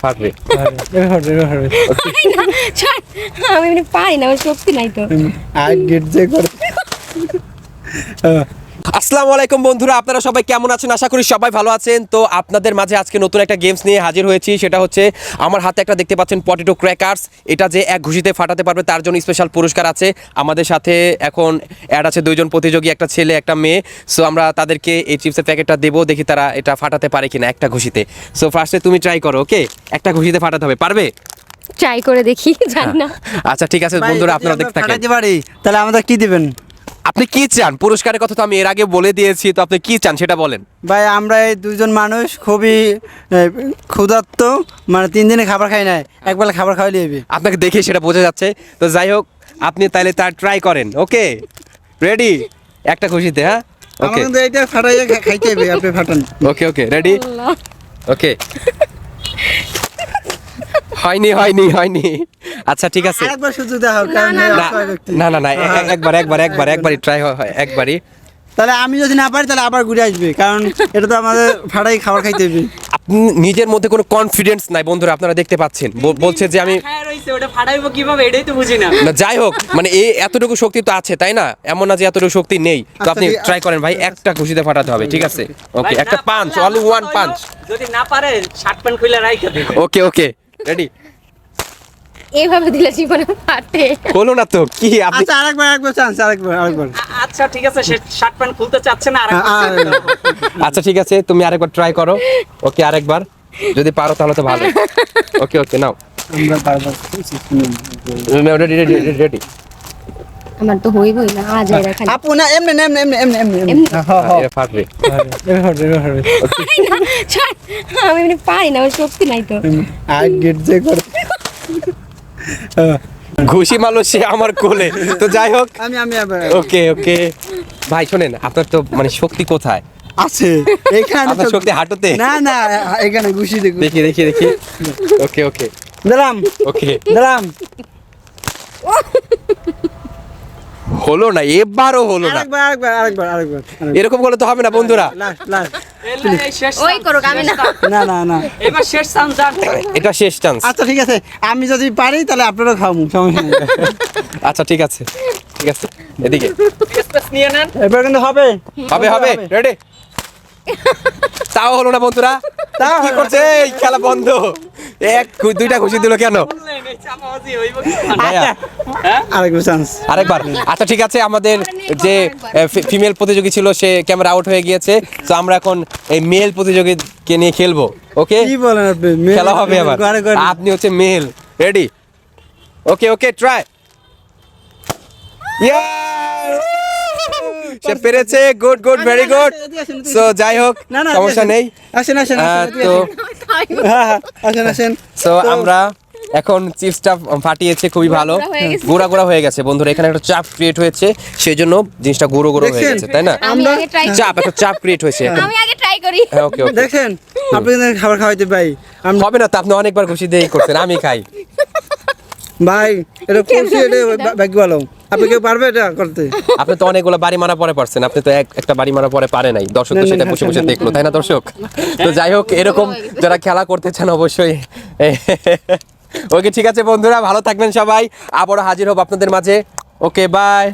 পারবে আমি পারি না, আমার শক্তি নাই তো। আসসালামু আলাইকুম বন্ধুরা, আপনারা সবাই কেমন আছেন? আশা করি সবাই ভালো আছেন। তো আপনাদের মাঝে আজকে নতুন একটা গেমস নিয়ে হাজির হয়েছি। সেটা হচ্ছে আমার হাতে একটা দেখতে পাচ্ছেন পটেটো ক্র্যাকার্স। এটা যে এক ঘুষিতে ফাটাতে পারবে তার জন্য স্পেশাল পুরস্কার আছে। আমাদের সাথে এখন অ্যাড আছে দুইজন প্রতিযোগী, একটা ছেলে একটা মেয়ে। সো আমরা তাদেরকে এই চিপসের প্যাকেটটা দেবো, দেখি তারা এটা ফাটাতে পারে কিনা একটা ঘুষিতে। সো ফার্স্টে তুমি ট্রাই করো, ওকে? একটা ঘুষিতে ফাটাতে হবে, পারবে? ট্রাই করে দেখি, জানি না। আচ্ছা ঠিক আছে বন্ধুরা, আপনারা দেখতে থাকেন। ফাটাইতে পারি তাহলে আমাদের কি দিবেন? আপনি কি চান? পুরস্কারের কথা তো আমি এর আগে বলে দিয়েছি, তো আপনি কি চান সেটা বলেন। ভাই আমরা এই দুইজন মানুষ খুবই ক্ষুধার্ত, মানে 3 দিনে খাবার খাই নাই, একবেলা খাবার খাওয়াই হবে। আপনাকে দেখে সেটা বোঝা যাচ্ছে। তো যাই হোক, আপনি তাহলে তার ট্রাই করেন, ওকে? রেডি? একটা খুশিতে, হ্যাঁ, ওকে আমাদের এইটা ফাটাইয়া খাইতে হবে, আপনি ফাটান। ওকে ওকে রেডি, ওকে। হয়নি হয়নি হয়নি। আচ্ছা ঠিক আছে, আরেকবার সুযোগ দাও, কারণ না, এই না অসহায় ব্যক্তি। না না না, একবারই ট্রাই হয়, একবারই। তাহলে আমি যদি না পারি তাহলে আবার ঘুরে আসবে, কারণ এটা তো আমাদের ফাটাই খাবার খাইতে হবে। আপনি নিজের মধ্যে কোনো কনফিডেন্স নাই বন্ধুরা, আপনারা দেখতে পাচ্ছেন। বলছে যে আমি ওটা ফাটাইবো কিভাবে, এটাই তো বুঝি না। না, যাই হোক, মানে এই এতটুকু শক্তি তো আছে, তাই না? এমন না যে এতটুকু শক্তি নেই। তো আপনি আচ্ছা, ট্রাই করেন ভাই, একটা ঘুষিতে ফাটাতে হবে, ঠিক আছে? ওকে, একটা পাঞ্চ, অনলি ওয়ান পাঞ্চ। যদি না পারে শার্ট প্যান্ট খুলে রাইখা দিবে। ওকে ওকে রেডি। এইভাবে দিলে জীবনে ফাটে। হলো না তো কি আপনি? আচ্ছা আরেকবার চান্স, আরেকবার। আচ্ছা ঠিক আছে, সে শার্ট প্যান্ট খুলতে চাচ্ছে না, আচ্ছা ঠিক আছে, তুমি আরেকবার ট্রাই করো, ওকে? আরেকবার যদি পারো তাহলে তো ভালো। ওকে ওকে নাও, আমরা বারবার রেডি রেডি রেডি। আমার তো হইবই না, আজ এরা খালি আপু না, এমনি ফাটবে। পারি না, ছাড়। আমি পারি না, আমার শক্তি নাই তো। আই গেট যে করে ঘুষি মারলো সে আমার কোলে। তো যাই হোক, আমি আবার ওকে ওকে ভাই শোনেন, আপনার তো মানে শক্তি কোথায়? আছে এখানে আপনার তো- শক্তি হাঁটুতে? না এখানে ঘুষি দেখুন। দেখি দেখি দেখি। ওকে ওকে দিলাম ওকে, দিলাম। হলো না, এবারও হলো না। আরেকবার এরকম করলে তো হবে না বন্ধুরা। লাস্ট ওই করুক, আমি না। না এবার শেষ চান্স যান। এটা শেষ চান্স। আচ্ছা ঠিক আছে, আমি যদি পারি তাহলে আপনারাও খাওয়াবো, সমস্যা নেই। আচ্ছা ঠিক আছে ঠিক আছে, এদিকে স্পেস নিয়ে নেন। এবার কিন্তু হবে হবে রেডি। তাও হলো না বন্ধুরা, তাও কি করছে? এই খেলা বন্ধ। দুইটা খুশি দিল কেন? বললেন এই চাপাবাজি হইব কি? ভাইয়া, আরেকবার চান্স। আরেকবার। আচ্ছা ঠিক আছে, আমাদের যে ফিমেল প্রতিযোগী ছিল সে ক্যামেরা আউট হয়ে গিয়েছে। তো আমরা এখন এই মেল প্রতিযোগীকে নিয়ে খেলবো, ওকে? কি বলেন আপনি? খেলা হবে আবার। আপনি হচ্ছে মেল, রেডি? ওকে ওকে ট্রাই। সে পেরেছে, good good, very good. So যাই হোক, সমস্যা নেই। আসেন তো আসেন সো আমরা এখন চিপসটা ফাটিয়েছে, খুবই ভালো, গুঁড়া হয়ে গেছে বন্ধুরা। এখানে একটা চাপ ক্রিয়েট হয়েছে, সেই জন্য জিনিসটা গুঁড়ো হয়ে দেখছেন? গেছে, তাই না? আমি আগে ট্রাই একটা চাপ ক্রিয়েট হয়েছে এখন। আমি আগে ট্রাই করি। হ্যাঁ ওকে ওকে, দেখেন আপনি কিন্তু খাবার খাওয়াইতে ভাই। হবে না তো, আপনি অনেকবার খুশি দিয়ে করছেন, আমি খাই। ভাই এটা করছি, এটা ভাগ্য ভালো। আপনি কেউ পারবে এটা করতে? আপনি তো অনেকগুলো বাড়ি মারা পরে পারছেন, আপনি তো একটা বাড়ি মারা পরে পারে নাই। দর্শক তো সেটা বসে বসে দেখলো, তাই না দর্শক? তো যাই হোক, এরকম যারা খেলা করতে চান অবশ্যই। ওকে ঠিক আছে বন্ধুরা, ভালো থাকবেন সবাই, আবারও হাজির হব আপনাদের মাঝে। Okay bye.